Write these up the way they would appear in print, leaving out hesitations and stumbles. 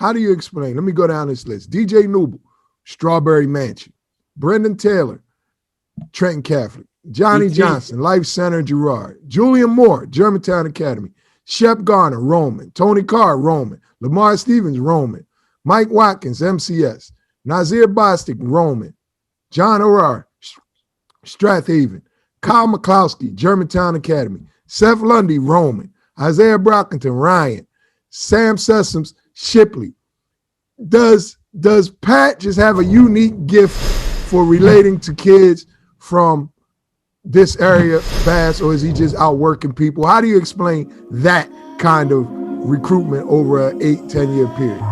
How do you explain? Let me go down this list. DJ Newble, Strawberry Mansion. Brendan Taylor, Trenton Catholic. Johnny Johnson, Life Center, Girard. Julian Moore, Germantown Academy. Shep Garner, Roman. Tony Carr, Roman. Lamar Stevens, Roman. Mike Watkins, MCS. Nazir Bostic, Roman. John Arar, Strathaven. Kyle McCloskey, Germantown Academy. Seth Lundy, Roman. Isaiah Brockington, Ryan. Sam Sessoms, Shipley. Does Pat just have a unique gift for relating to kids from this area fast, or is he just out working people? How do you explain that kind of recruitment over an 8-10 year period?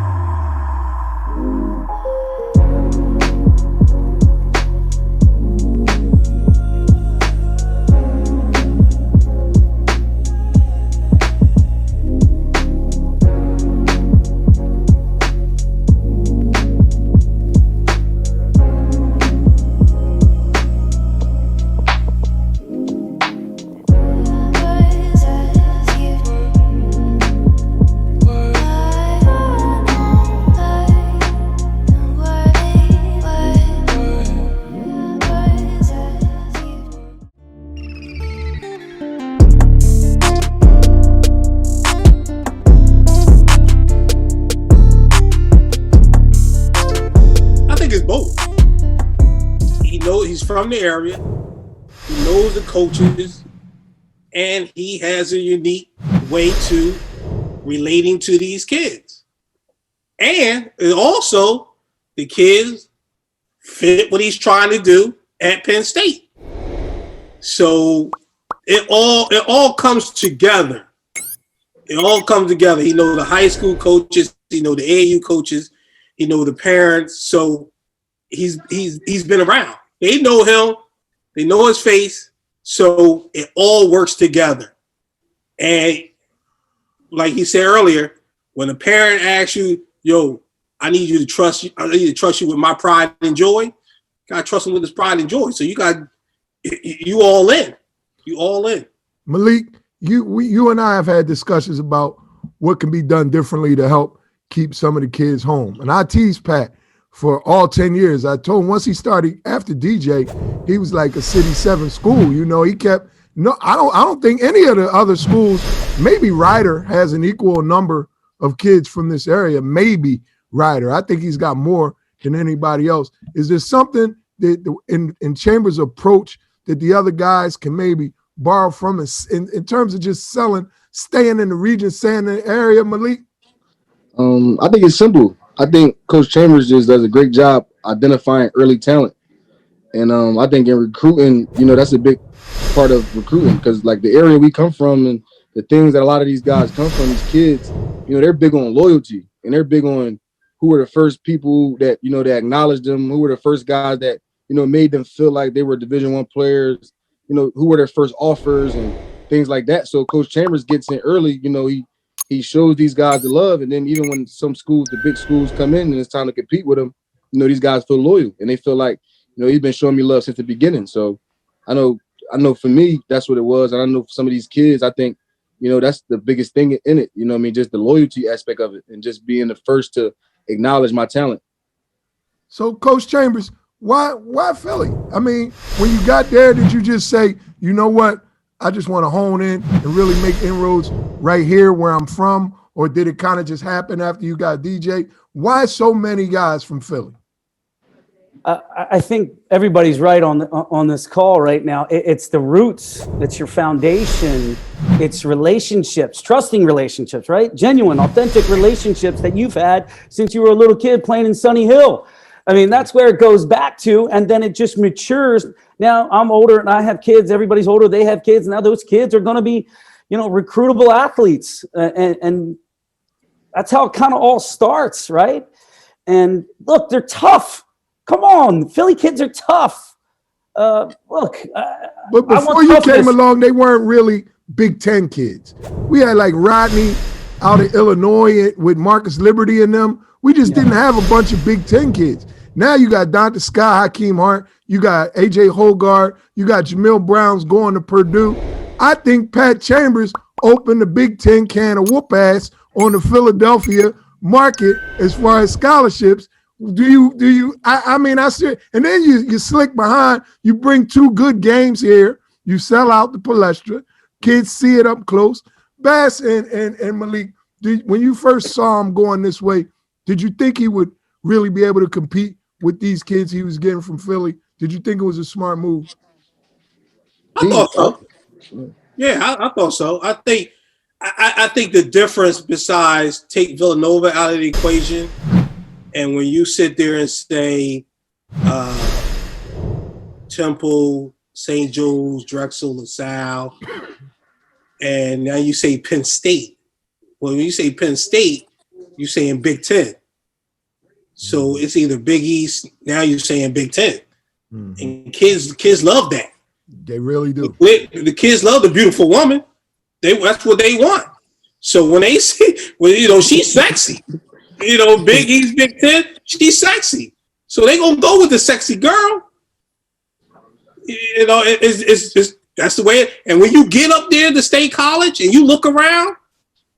From the area, he knows the coaches, and he has a unique way to relating to these kids. And also, the kids fit what he's trying to do at Penn State. So it all comes together. It all comes together. He knows the high school coaches, he knows the AAU coaches, he knows the parents. So he's been around. They know him. They know his face. So it all works together. And like he said earlier, when a parent asks you, yo, I need you to trust you. I need to trust you with my pride and joy. You got to trust him with his pride and joy. So you all in. You all in. Malik, you and I have had discussions about what can be done differently to help keep some of the kids home. And I teased Pat for all 10 years. I told him once he started after DJ, he was like a City 7 school. You know, he kept I don't think any of the other schools, maybe Ryder has an equal number of kids from this area, maybe Ryder. I think he's got more than anybody else. Is there something that in Chambers' approach that the other guys can maybe borrow from us in terms of just staying in the region, staying in the area, Malik? I think it's simple. I think Coach Chambers just does a great job identifying early talent. And I think in recruiting, that's a big part of recruiting, because like the area we come from and the things that a lot of these guys come from, these kids, they're big on loyalty, and they're big on who were the first people that, that acknowledged them, who were the first guys that, made them feel like they were Division I players, who were their first offers and things like that. So Coach Chambers gets in early, he shows these guys the love. And then even when some schools, the big schools come in and it's time to compete with them, these guys feel loyal and they feel like, he's been showing me love since the beginning. So I know for me, that's what it was. And I know for some of these kids, I think, that's the biggest thing in it. Just the loyalty aspect of it and just being the first to acknowledge my talent. So Coach Chambers, why Philly? I mean, when you got there, did you just say, you know what? I just want to hone in and really make inroads right here where I'm from? Or did it kind of just happen after you got DJ? Why so many guys from Philly? I think everybody's right on this call right now. It's the roots. It's your foundation. It's relationships, trusting relationships, right? Genuine, authentic relationships that you've had since you were a little kid playing in Sunny Hill. I mean, that's where it goes back to, and then it just matures. Now I'm older and I have kids. Everybody's older. They have kids. Now those kids are going to be, recruitable athletes. And that's how it kind of all starts, right? And look, they're tough. Come on, Philly kids are tough. But before you came along, they weren't really Big Ten kids. We had like Rodney out of Illinois with Marcus Liberty and them. We just didn't have a bunch of Big Ten kids. Now you got Dante Sky, Hakeem Hart, you got A.J. Hogard, you got Jamil Browns going to Purdue. I think Pat Chambers opened the Big Ten can of whoop ass on the Philadelphia market as far as scholarships. Do you? I mean, I see, and then you slick behind. You bring 2 good games here. You sell out the Palestra. Kids see it up close. Bass and Malik, when you first saw him going this way, did you think he would really be able to compete with these kids he was getting from Philly? Did you think it was a smart move? I thought so. Yeah, I thought so. I think the difference, besides take Villanova out of the equation, and when you sit there and say Temple, St. Joe's, Drexel, LaSalle, and now you say Penn State. Well, when you say Penn State, you're saying Big Ten. So it's either Big East, now you're saying Big Ten. Mm-hmm. And kids love that. They really do. The kids love the beautiful woman. That's what they want. So when they see, she's sexy. Big East, Big Ten, she's sexy. So they gonna go with the sexy girl. It's that's the way. And when you get up there to State College and you look around,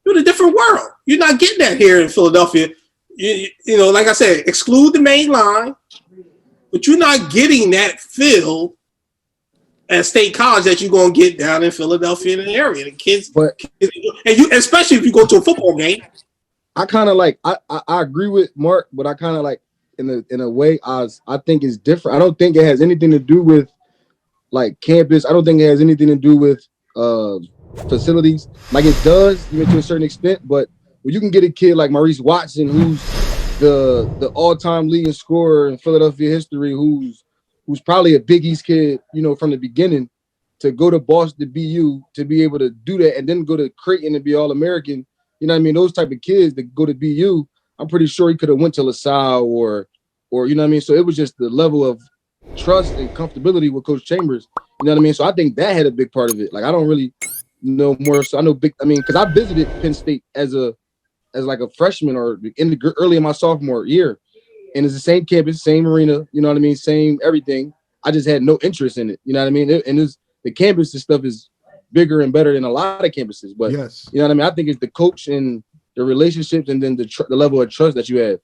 you're in a different world. You're not getting that here in Philadelphia. Like I said, exclude the main line, but you're not getting that feel at State College that you're gonna get down in Philadelphia in the area. The kids, and you, especially if you go to a football game. I kind of like. I agree with Mark, but I kind of like in a way. I think it's different. I don't think it has anything to do with like campus. I don't think it has anything to do with facilities. Like it does, even to a certain extent. But when you can get a kid like Maurice Watson, who's the all-time leading scorer in Philadelphia history, who's probably a Big East kid, from the beginning, to go to Boston to BU, to be able to do that, and then go to Creighton and be All-American. You know what I mean? Those type of kids that go to BU, I'm pretty sure he could have went to LaSalle or you know what I mean? So it was just the level of trust and comfortability with Coach Chambers. You know what I mean? So I think that had a big part of it. Like, I don't really know more. So I know because I visited Penn State as like a freshman or early in my sophomore year. And it's the same campus, same arena, you know what I mean? Same everything. I just had no interest in it. You know what I mean? The campus and stuff is bigger and better than a lot of campuses. But, yes, you know what I mean? I think it's the coach and the relationships and then the level of trust that you have.